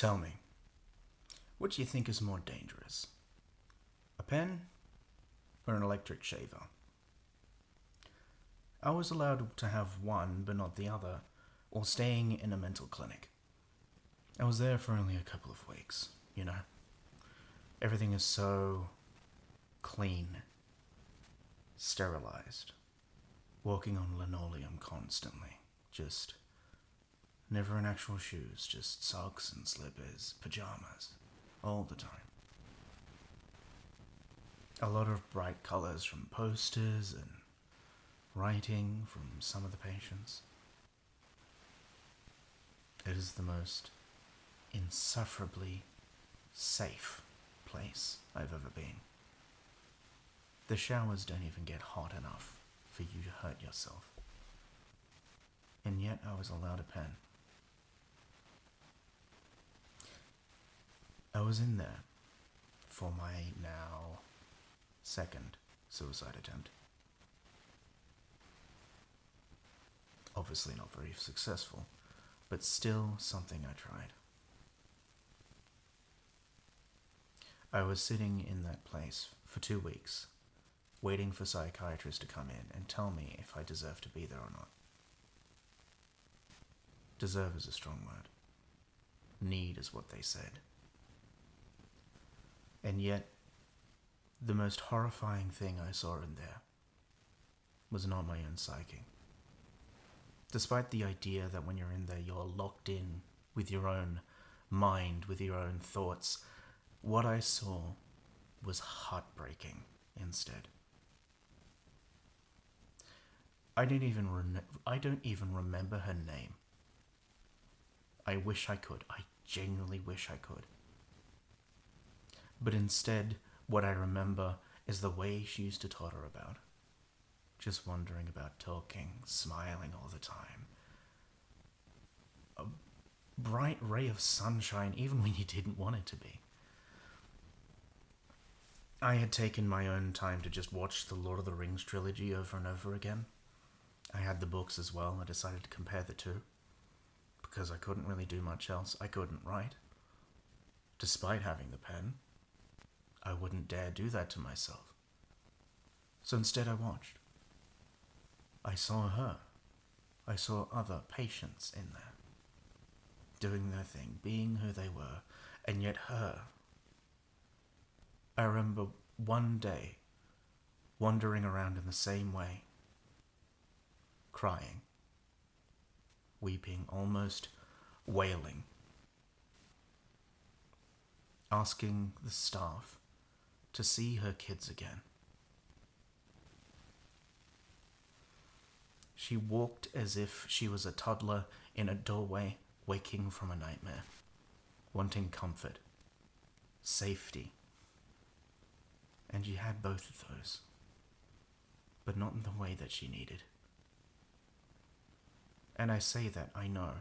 Tell me, what do you think is more dangerous? A pen or an electric shaver? I was allowed to have one but not the other, while staying in a mental clinic. I was there for only a couple of weeks, you know. Everything is so clean, sterilized, walking on linoleum constantly, just never in actual shoes, just socks and slippers, pajamas, all the time. A lot of bright colors from posters and writing from some of the patients. It is the most insufferably safe place I've ever been. The showers don't even get hot enough for you to hurt yourself. And yet I was allowed a pen. I was in there for my now second suicide attempt. Obviously not very successful, but still something I tried. I was sitting in that place for 2 weeks, waiting for psychiatrists to come in and tell me if I deserve to be there or not. Deserve is a strong word. Need is what they said. And yet, the most horrifying thing I saw in there was not my own psyche. Despite the idea that when you're in there, you're locked in with your own mind, with your own thoughts, what I saw was heartbreaking instead. I don't even remember her name. I wish I could. I genuinely wish I could. But instead, what I remember is the way she used to totter about. Just wandering about, talking, smiling all the time. A bright ray of sunshine even when you didn't want it to be. I had taken my own time to just watch the Lord of the Rings trilogy over and over again. I had the books as well. I decided to compare the two. Because I couldn't really do much else. I couldn't write. Despite having the pen, I wouldn't dare do that to myself. So instead I watched. I saw her. I saw other patients in there, doing their thing, being who they were, and yet her. I remember one day wandering around in the same way, crying, weeping, almost wailing, asking the staff to see her kids again. She walked as if she was a toddler in a doorway, waking from a nightmare, wanting comfort, safety. And she had both of those, but not in the way that she needed. And I say that, I know,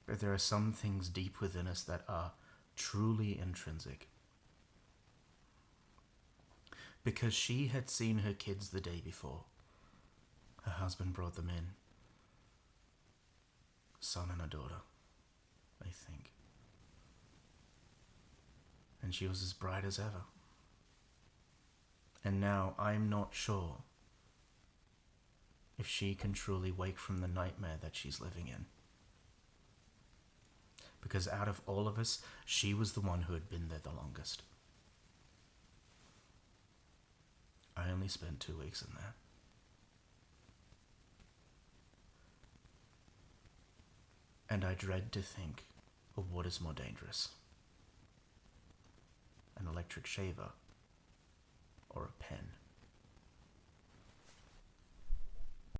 that there are some things deep within us that are truly intrinsic. Because she had seen her kids the day before. Her husband brought them in. Son and a daughter, I think. And she was as bright as ever. And now I'm not sure if she can truly wake from the nightmare that she's living in. Because out of all of us, she was the one who had been there the longest. I only spent 2 weeks in there. And I dread to think of what is more dangerous. An electric shaver or a pen.